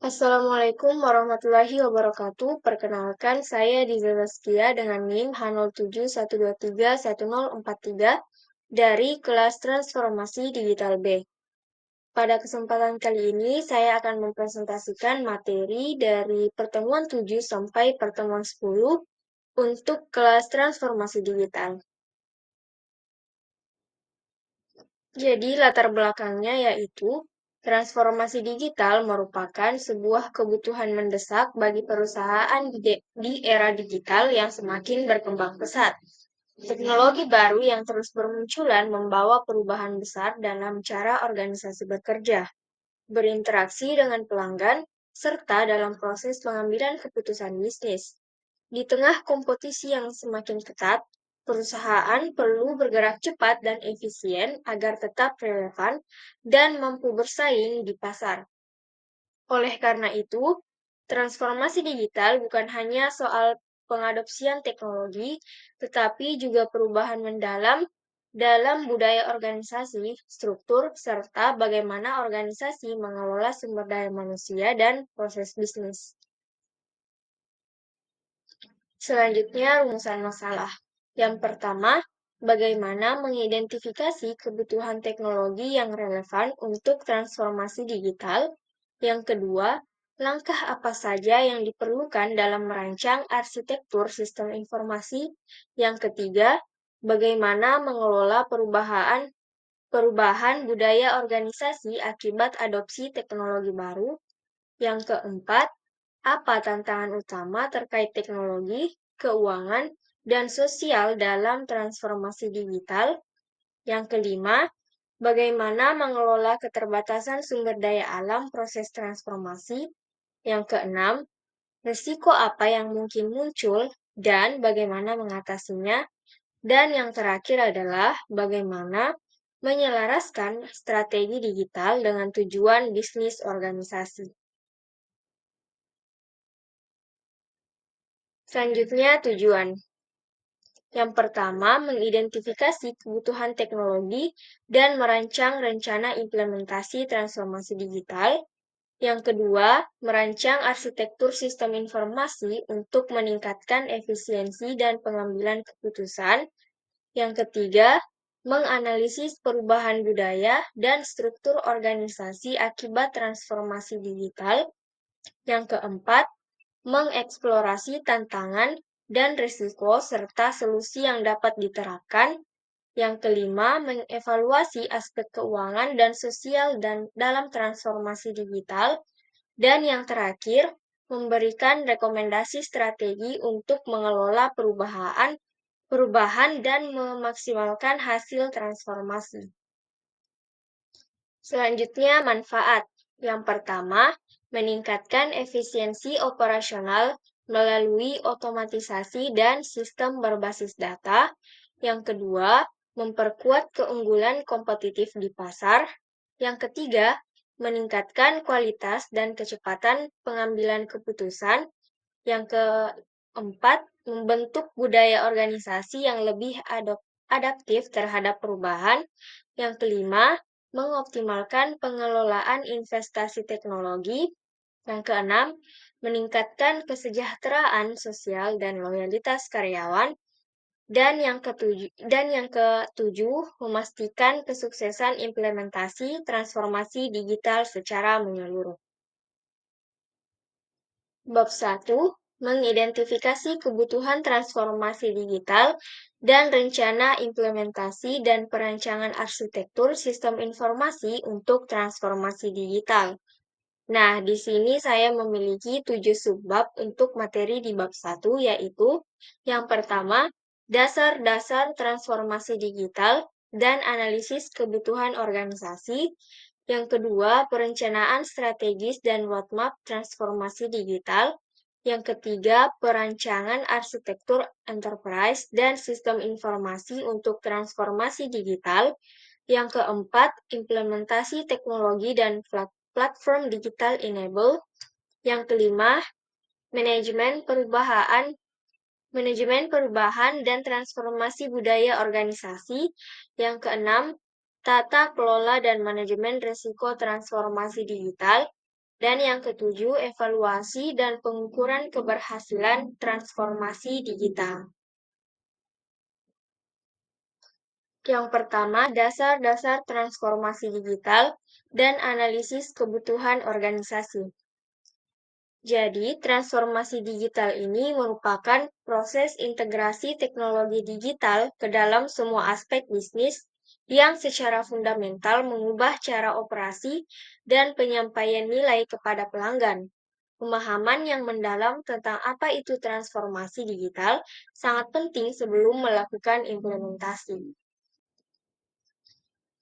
Assalamualaikum warahmatullahi wabarakatuh. Perkenalkan, saya Diza Zaskia dengan NIM H0712311043 dari kelas Transformasi Digital B. Pada kesempatan kali ini, saya akan mempresentasikan materi dari pertemuan 7 sampai pertemuan 10 untuk kelas Transformasi Digital. Jadi, latar belakangnya yaitu transformasi digital merupakan sebuah kebutuhan mendesak bagi perusahaan di era digital yang semakin berkembang pesat. Teknologi baru yang terus bermunculan membawa perubahan besar dalam cara organisasi bekerja, berinteraksi dengan pelanggan, serta dalam proses pengambilan keputusan bisnis. Di tengah kompetisi yang semakin ketat, perusahaan perlu bergerak cepat dan efisien agar tetap relevan dan mampu bersaing di pasar. Oleh karena itu, transformasi digital bukan hanya soal pengadopsian teknologi, tetapi juga perubahan mendalam dalam budaya organisasi, struktur, serta bagaimana organisasi mengelola sumber daya manusia dan proses bisnis. Selanjutnya, rumusan masalah. Yang pertama, bagaimana mengidentifikasi kebutuhan teknologi yang relevan untuk transformasi digital. Yang kedua, langkah apa saja yang diperlukan dalam merancang arsitektur sistem informasi. Yang ketiga, bagaimana mengelola perubahan budaya organisasi akibat adopsi teknologi baru. Yang keempat, apa tantangan utama terkait teknologi, keuangan, dan sosial dalam transformasi digital? Yang kelima, bagaimana mengelola keterbatasan sumber daya alam proses transformasi? Yang keenam, risiko apa yang mungkin muncul dan bagaimana mengatasinya? Dan yang terakhir adalah bagaimana menyelaraskan strategi digital dengan tujuan bisnis organisasi. Selanjutnya, tujuan. Yang pertama, mengidentifikasi kebutuhan teknologi dan merancang rencana implementasi transformasi digital. Yang kedua, merancang arsitektur sistem informasi untuk meningkatkan efisiensi dan pengambilan keputusan. Yang ketiga, menganalisis perubahan budaya dan struktur organisasi akibat transformasi digital. Yang keempat, mengeksplorasi tantangan dan risiko serta solusi yang dapat diterapkan. Yang kelima, mengevaluasi aspek keuangan dan sosial dalam transformasi digital. Dan yang terakhir, memberikan rekomendasi strategi untuk mengelola perubahan dan memaksimalkan hasil transformasi. Selanjutnya, manfaat. Yang pertama, meningkatkan efisiensi operasional melalui otomatisasi dan sistem berbasis data. Yang kedua, memperkuat keunggulan kompetitif di pasar. Yang ketiga, meningkatkan kualitas dan kecepatan pengambilan keputusan. Yang keempat, membentuk budaya organisasi yang lebih adaptif terhadap perubahan. Yang kelima, mengoptimalkan pengelolaan investasi teknologi. Yang keenam, meningkatkan kesejahteraan sosial dan loyalitas karyawan. Dan yang ketujuh, memastikan kesuksesan implementasi transformasi digital secara menyeluruh. Bab 1, mengidentifikasi kebutuhan transformasi digital dan rencana implementasi dan perancangan arsitektur sistem informasi untuk transformasi digital. Nah, di sini saya memiliki 7 subbab untuk materi di bab 1, yaitu yang pertama, dasar-dasar transformasi digital dan analisis kebutuhan organisasi. Yang kedua, perencanaan strategis dan roadmap transformasi digital. Yang ketiga, perancangan arsitektur enterprise dan sistem informasi untuk transformasi digital. Yang keempat, implementasi teknologi dan platform digital enable. Yang kelima, manajemen perubahan dan transformasi budaya organisasi. Yang keenam, tata kelola dan manajemen risiko transformasi digital. Dan yang ketujuh, evaluasi dan pengukuran keberhasilan transformasi digital. Yang pertama, dasar-dasar transformasi digital dan analisis kebutuhan organisasi. Jadi, transformasi digital ini merupakan proses integrasi teknologi digital ke dalam semua aspek bisnis yang secara fundamental mengubah cara operasi dan penyampaian nilai kepada pelanggan. Pemahaman yang mendalam tentang apa itu transformasi digital sangat penting sebelum melakukan implementasi.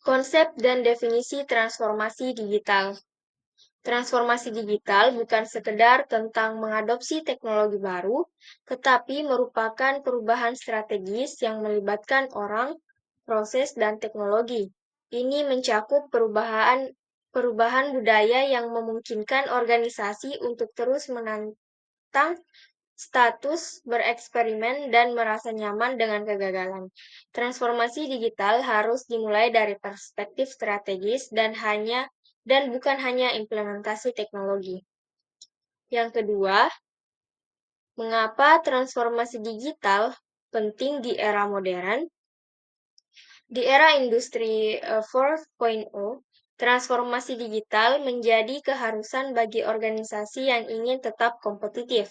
Konsep dan definisi transformasi digital. Transformasi digital bukan sekedar tentang mengadopsi teknologi baru, tetapi merupakan perubahan strategis yang melibatkan orang, proses, dan teknologi. Ini mencakup perubahan budaya yang memungkinkan organisasi untuk terus menantang status, bereksperimen, dan merasa nyaman dengan kegagalan. Transformasi digital harus dimulai dari perspektif strategis dan bukan hanya implementasi teknologi. Yang kedua, mengapa transformasi digital penting di era modern? Di era industri 4.0, transformasi digital menjadi keharusan bagi organisasi yang ingin tetap kompetitif.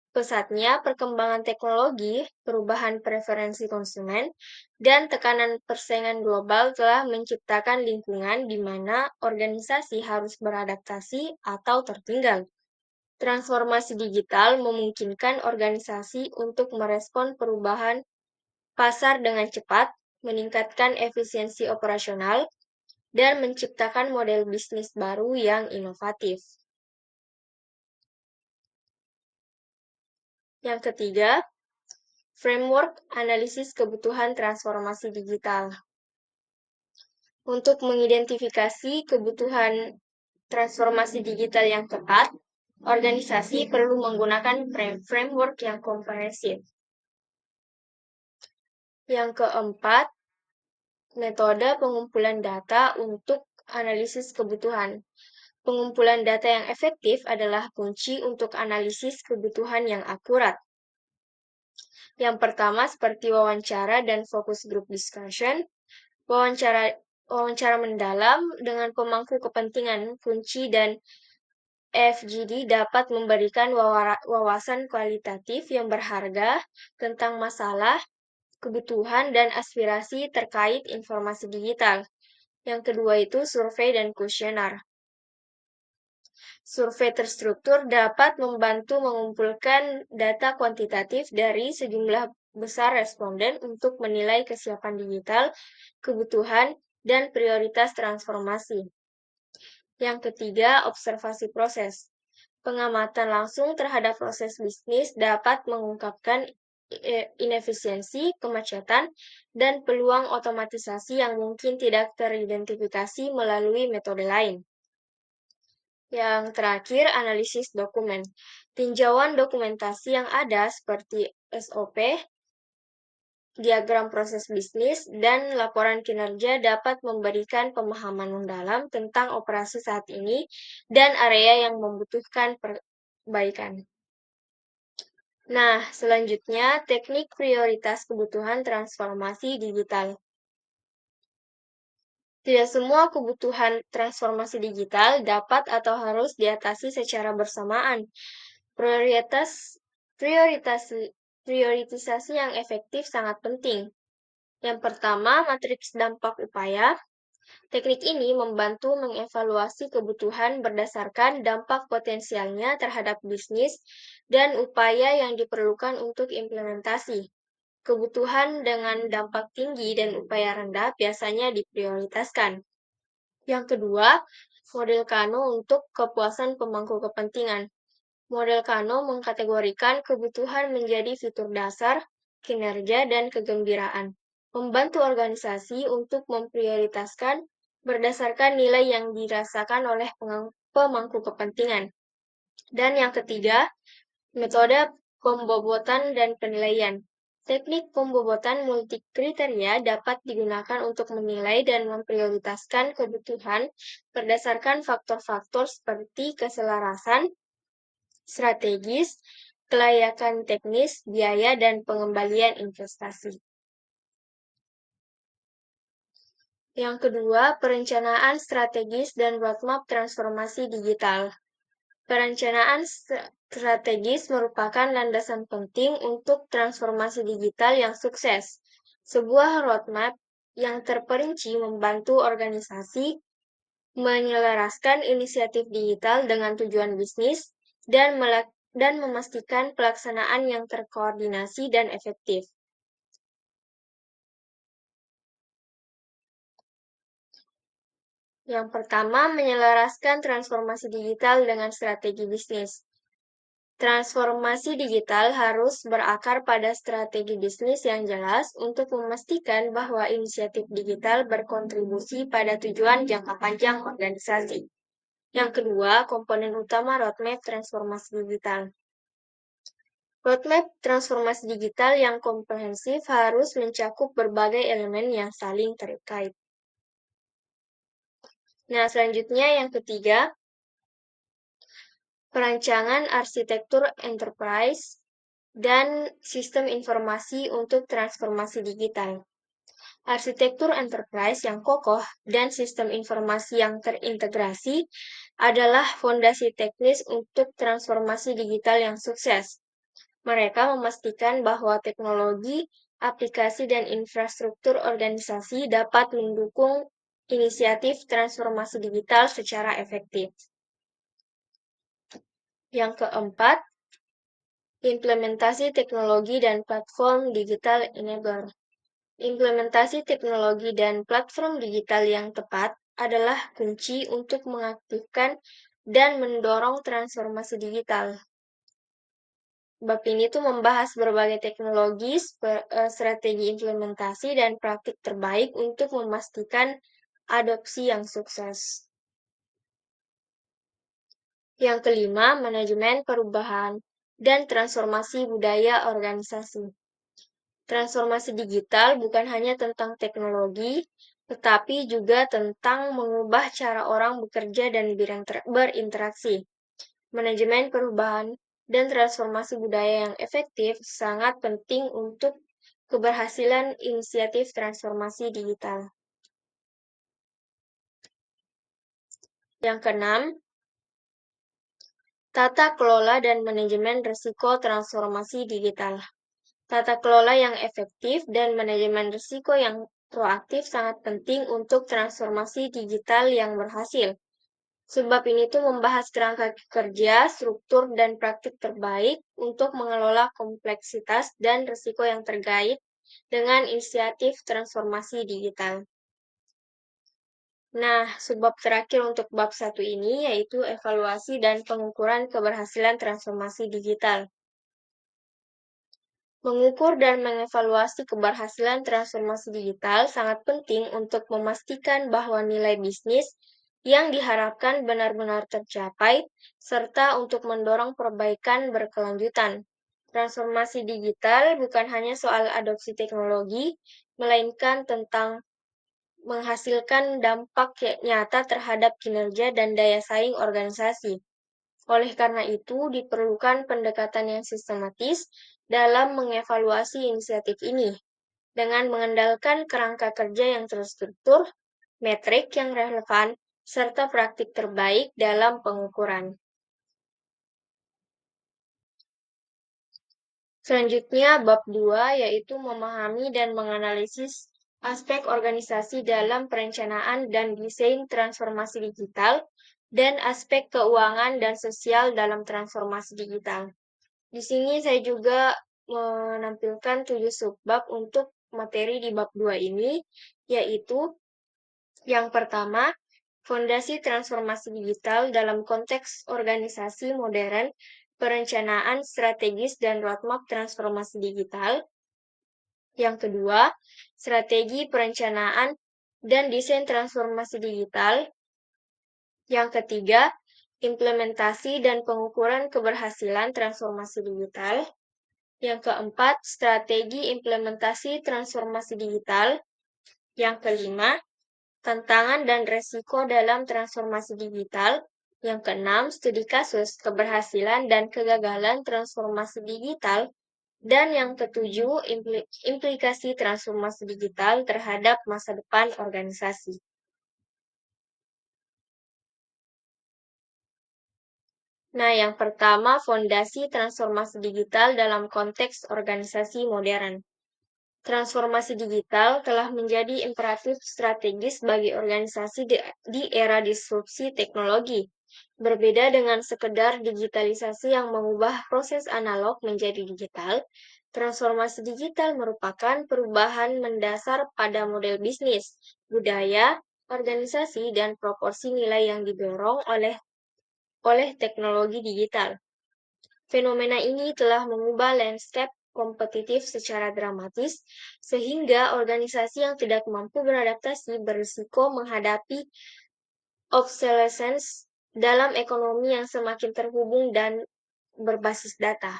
Pesatnya perkembangan teknologi, perubahan preferensi konsumen, dan tekanan persaingan global telah menciptakan lingkungan di mana organisasi harus beradaptasi atau tertinggal. Transformasi digital memungkinkan organisasi untuk merespon perubahan pasar dengan cepat, meningkatkan efisiensi operasional, dan menciptakan model bisnis baru yang inovatif. Yang ketiga, framework analisis kebutuhan transformasi digital. Untuk mengidentifikasi kebutuhan transformasi digital yang tepat, organisasi perlu menggunakan framework yang komprehensif. Yang keempat, metode pengumpulan data untuk analisis kebutuhan. Pengumpulan data yang efektif adalah kunci untuk analisis kebutuhan yang akurat. Yang pertama seperti wawancara dan focus group discussion. Wawancara mendalam dengan pemangku kepentingan kunci dan FGD dapat memberikan wawasan kualitatif yang berharga tentang masalah, kebutuhan, dan aspirasi terkait informasi digital. Yang kedua itu survei dan kuesioner. Survei terstruktur dapat membantu mengumpulkan data kuantitatif dari sejumlah besar responden untuk menilai kesiapan digital, kebutuhan, dan prioritas transformasi. Yang ketiga, observasi proses. Pengamatan langsung terhadap proses bisnis dapat mengungkapkan inefisiensi, kemacetan, dan peluang otomatisasi yang mungkin tidak teridentifikasi melalui metode lain. Yang terakhir, analisis dokumen. Tinjauan dokumentasi yang ada seperti SOP, diagram proses bisnis, dan laporan kinerja dapat memberikan pemahaman mendalam tentang operasi saat ini dan area yang membutuhkan perbaikan. Nah, selanjutnya teknik prioritas kebutuhan transformasi digital. Tidak semua kebutuhan transformasi digital dapat atau harus diatasi secara bersamaan. Prioritisasi yang efektif sangat penting. Yang pertama, matriks dampak upaya. Teknik ini membantu mengevaluasi kebutuhan berdasarkan dampak potensialnya terhadap bisnis dan upaya yang diperlukan untuk implementasi. Kebutuhan dengan dampak tinggi dan upaya rendah biasanya diprioritaskan. Yang kedua, model Kano untuk kepuasan pemangku kepentingan. Model Kano mengkategorikan kebutuhan menjadi fitur dasar, kinerja, dan kegembiraan, membantu organisasi untuk memprioritaskan berdasarkan nilai yang dirasakan oleh pemangku kepentingan. Dan yang ketiga, metode pembobotan dan penilaian. Teknik pembobotan multikriteria dapat digunakan untuk menilai dan memprioritaskan kebutuhan berdasarkan faktor-faktor seperti keselarasan, strategis, kelayakan teknis, biaya, dan pengembalian investasi. Yang kedua, perencanaan strategis dan roadmap transformasi digital. Perencanaan strategis merupakan landasan penting untuk transformasi digital yang sukses. Sebuah roadmap yang terperinci membantu organisasi menyelaraskan inisiatif digital dengan tujuan bisnis dan memastikan pelaksanaan yang terkoordinasi dan efektif. Yang pertama, menyelaraskan transformasi digital dengan strategi bisnis. Transformasi digital harus berakar pada strategi bisnis yang jelas untuk memastikan bahwa inisiatif digital berkontribusi pada tujuan jangka panjang organisasi. Yang kedua, komponen utama roadmap transformasi digital. Roadmap transformasi digital yang komprehensif harus mencakup berbagai elemen yang saling terkait. Nah, selanjutnya yang ketiga, perancangan arsitektur enterprise dan sistem informasi untuk transformasi digital. Arsitektur enterprise yang kokoh dan sistem informasi yang terintegrasi adalah fondasi teknis untuk transformasi digital yang sukses. Mereka memastikan bahwa teknologi, aplikasi, dan infrastruktur organisasi dapat mendukung inisiatif transformasi digital secara efektif. Yang keempat, implementasi teknologi dan platform digital enabler. Implementasi teknologi dan platform digital yang tepat adalah kunci untuk mengaktifkan dan mendorong transformasi digital. Bab ini tuh membahas berbagai teknologi, strategi implementasi, dan praktik terbaik untuk memastikan adopsi yang sukses. Yang kelima, manajemen perubahan dan transformasi budaya organisasi. Transformasi digital bukan hanya tentang teknologi, tetapi juga tentang mengubah cara orang bekerja dan berinteraksi. Manajemen perubahan dan transformasi budaya yang efektif sangat penting untuk keberhasilan inisiatif transformasi digital. Yang keenam, tata kelola dan manajemen risiko transformasi digital. Tata kelola yang efektif dan manajemen risiko yang proaktif sangat penting untuk transformasi digital yang berhasil. Sebab ini tuh membahas kerangka kerja, struktur, dan praktik terbaik untuk mengelola kompleksitas dan risiko yang terkait dengan inisiatif transformasi digital. Nah, subbab terakhir untuk bab 1 ini yaitu evaluasi dan pengukuran keberhasilan transformasi digital. Mengukur dan mengevaluasi keberhasilan transformasi digital sangat penting untuk memastikan bahwa nilai bisnis yang diharapkan benar-benar tercapai, serta untuk mendorong perbaikan berkelanjutan. Transformasi digital bukan hanya soal adopsi teknologi, melainkan tentang menghasilkan dampak nyata terhadap kinerja dan daya saing organisasi. Oleh karena itu, diperlukan pendekatan yang sistematis dalam mengevaluasi inisiatif ini, dengan mengandalkan kerangka kerja yang terstruktur, metrik yang relevan, serta praktik terbaik dalam pengukuran. Selanjutnya, bab 2 yaitu memahami dan menganalisis aspek organisasi dalam perencanaan dan desain transformasi digital dan aspek keuangan dan sosial dalam transformasi digital. Di sini saya juga menampilkan 7 subbab untuk materi di bab 2 ini, yaitu yang pertama, fondasi transformasi digital dalam konteks organisasi modern, perencanaan strategis dan roadmap transformasi digital. Yang kedua, strategi perencanaan dan desain transformasi digital. Yang ketiga, implementasi dan pengukuran keberhasilan transformasi digital. Yang keempat, strategi implementasi transformasi digital. Yang kelima, tantangan dan resiko dalam transformasi digital. Yang keenam, studi kasus, keberhasilan dan kegagalan transformasi digital. Dan yang ketujuh, implikasi transformasi digital terhadap masa depan organisasi. Nah, yang pertama, fondasi transformasi digital dalam konteks organisasi modern. Transformasi digital telah menjadi imperatif strategis bagi organisasi di era disrupsi teknologi. Berbeda dengan sekedar digitalisasi yang mengubah proses analog menjadi digital, transformasi digital merupakan perubahan mendasar pada model bisnis, budaya, organisasi, dan proporsi nilai yang didorong oleh teknologi digital. Fenomena ini telah mengubah landscape kompetitif secara dramatis, sehingga organisasi yang tidak mampu beradaptasi berisiko menghadapi obsolescence dalam ekonomi yang semakin terhubung dan berbasis data.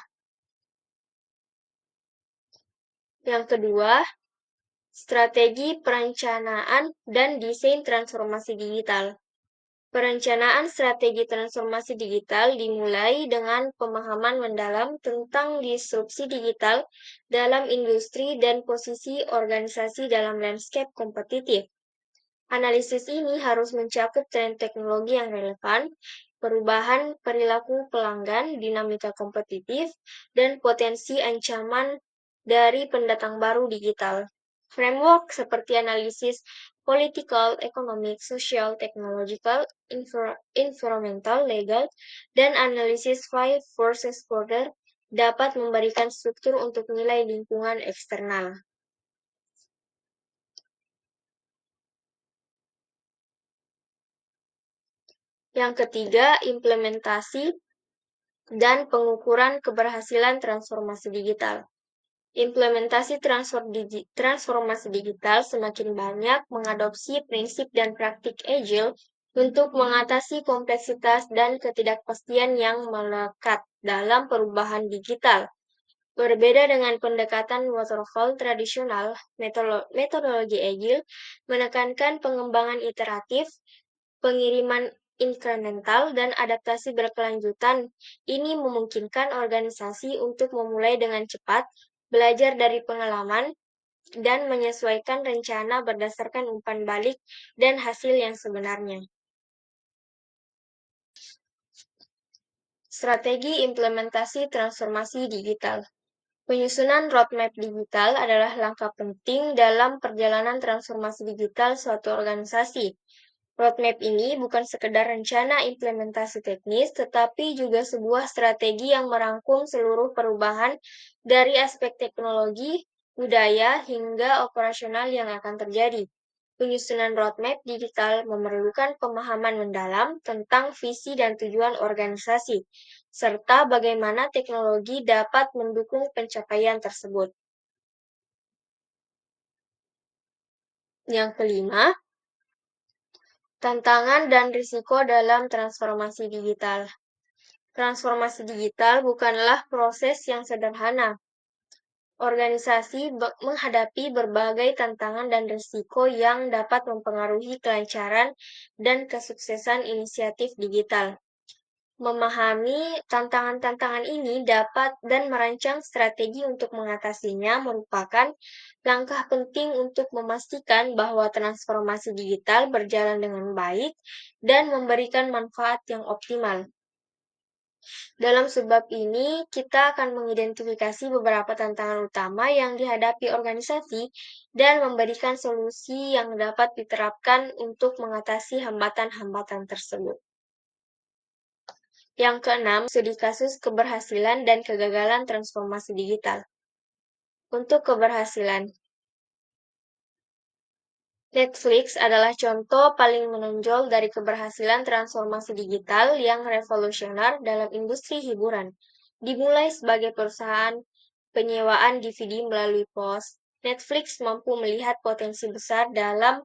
Yang kedua, strategi perencanaan dan desain transformasi digital. Perencanaan strategi transformasi digital dimulai dengan pemahaman mendalam tentang disrupsi digital dalam industri dan posisi organisasi dalam landscape kompetitif. Analisis ini harus mencakup tren teknologi yang relevan, perubahan perilaku pelanggan, dinamika kompetitif, dan potensi ancaman dari pendatang baru digital. Framework seperti analisis political, economic, social, technological, environmental, legal, dan analisis five forces border dapat memberikan struktur untuk nilai lingkungan eksternal. Yang ketiga, implementasi dan pengukuran keberhasilan transformasi digital. Implementasi transformasi digital semakin banyak mengadopsi prinsip dan praktik Agile untuk mengatasi kompleksitas dan ketidakpastian yang melekat dalam perubahan digital. Berbeda dengan pendekatan waterfall tradisional, metodologi Agile menekankan pengembangan iteratif, pengiriman inkremental, dan adaptasi berkelanjutan. Ini memungkinkan organisasi untuk memulai dengan cepat, belajar dari pengalaman, dan menyesuaikan rencana berdasarkan umpan balik dan hasil yang sebenarnya. Strategi implementasi transformasi digital. Penyusunan roadmap digital adalah langkah penting dalam perjalanan transformasi digital suatu organisasi. Roadmap ini bukan sekedar rencana implementasi teknis, tetapi juga sebuah strategi yang merangkum seluruh perubahan dari aspek teknologi, budaya, hingga operasional yang akan terjadi. Penyusunan roadmap digital memerlukan pemahaman mendalam tentang visi dan tujuan organisasi, serta bagaimana teknologi dapat mendukung pencapaian tersebut. Yang kelima, tantangan dan risiko dalam transformasi digital. Transformasi digital bukanlah proses yang sederhana. Organisasi menghadapi berbagai tantangan dan risiko yang dapat mempengaruhi kelancaran dan kesuksesan inisiatif digital. Memahami tantangan-tantangan ini dapat dan merancang strategi untuk mengatasinya merupakan langkah penting untuk memastikan bahwa transformasi digital berjalan dengan baik dan memberikan manfaat yang optimal. Dalam sebab ini, kita akan mengidentifikasi beberapa tantangan utama yang dihadapi organisasi dan memberikan solusi yang dapat diterapkan untuk mengatasi hambatan-hambatan tersebut. Yang keenam, studi kasus keberhasilan dan kegagalan transformasi digital. Untuk keberhasilan, Netflix adalah contoh paling menonjol dari keberhasilan transformasi digital yang revolusioner dalam industri hiburan. Dimulai sebagai perusahaan penyewaan DVD melalui pos, Netflix mampu melihat potensi besar dalam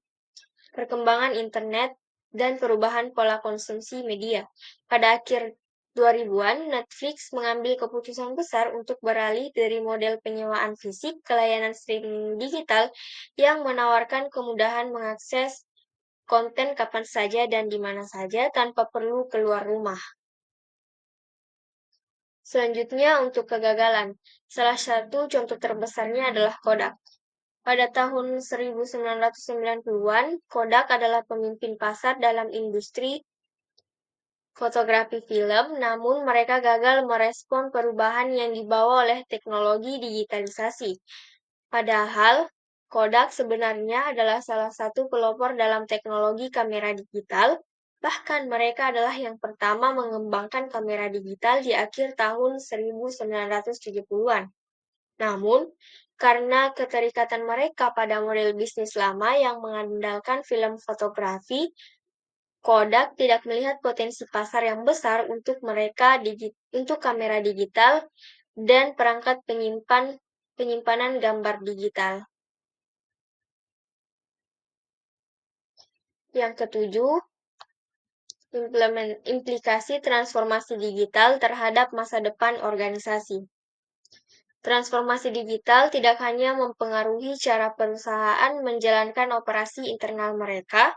perkembangan internet dan perubahan pola konsumsi media. Pada akhir 2000-an, Netflix mengambil keputusan besar untuk beralih dari model penyewaan fisik ke layanan streaming digital yang menawarkan kemudahan mengakses konten kapan saja dan di mana saja tanpa perlu keluar rumah. Selanjutnya untuk kegagalan. Salah satu contoh terbesarnya adalah Kodak. Pada tahun 1990-an, Kodak adalah pemimpin pasar dalam industri fotografi film, namun mereka gagal merespon perubahan yang dibawa oleh teknologi digitalisasi. Padahal, Kodak sebenarnya adalah salah satu pelopor dalam teknologi kamera digital, bahkan mereka adalah yang pertama mengembangkan kamera digital di akhir tahun 1970-an. Namun, karena keterikatan mereka pada model bisnis lama yang mengandalkan film fotografi, Kodak tidak melihat potensi pasar yang besar untuk untuk kamera digital dan perangkat penyimpanan gambar digital. Yang ketujuh, implikasi transformasi digital terhadap masa depan organisasi. Transformasi digital tidak hanya mempengaruhi cara perusahaan menjalankan operasi internal mereka,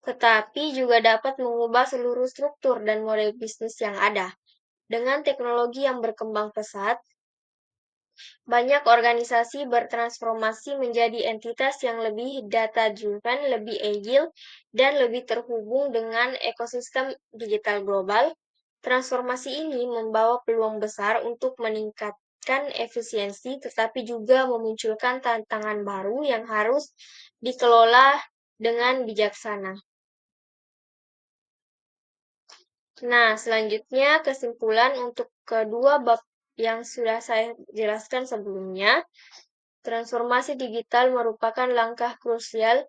tetapi juga dapat mengubah seluruh struktur dan model bisnis yang ada. Dengan teknologi yang berkembang pesat, banyak organisasi bertransformasi menjadi entitas yang lebih data-driven, lebih agile, dan lebih terhubung dengan ekosistem digital global. Transformasi ini membawa peluang besar untuk meningkatkan efisiensi, tetapi juga memunculkan tantangan baru yang harus dikelola dengan bijaksana. Nah, selanjutnya kesimpulan untuk kedua bab yang sudah saya jelaskan sebelumnya. Transformasi digital merupakan langkah krusial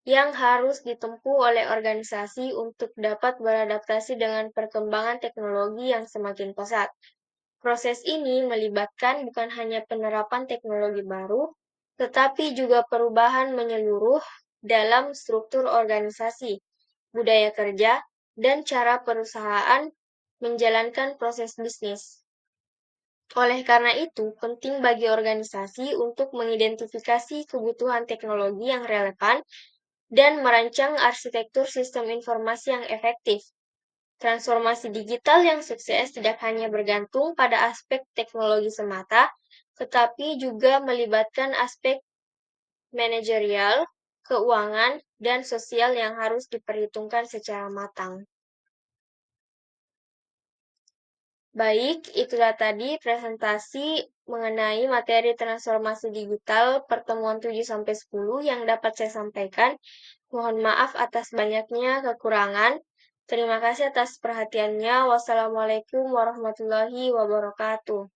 yang harus ditempuh oleh organisasi untuk dapat beradaptasi dengan perkembangan teknologi yang semakin pesat. Proses ini melibatkan bukan hanya penerapan teknologi baru, tetapi juga perubahan menyeluruh dalam struktur organisasi, budaya kerja, dan cara perusahaan menjalankan proses bisnis. Oleh karena itu, penting bagi organisasi untuk mengidentifikasi kebutuhan teknologi yang relevan dan merancang arsitektur sistem informasi yang efektif. Transformasi digital yang sukses tidak hanya bergantung pada aspek teknologi semata, tetapi juga melibatkan aspek manajerial, keuangan, dan sosial yang harus diperhitungkan secara matang. Baik, itulah tadi presentasi mengenai materi transformasi digital pertemuan 7-10 yang dapat saya sampaikan. Mohon maaf atas banyaknya kekurangan. Terima kasih atas perhatiannya. Wassalamualaikum warahmatullahi wabarakatuh.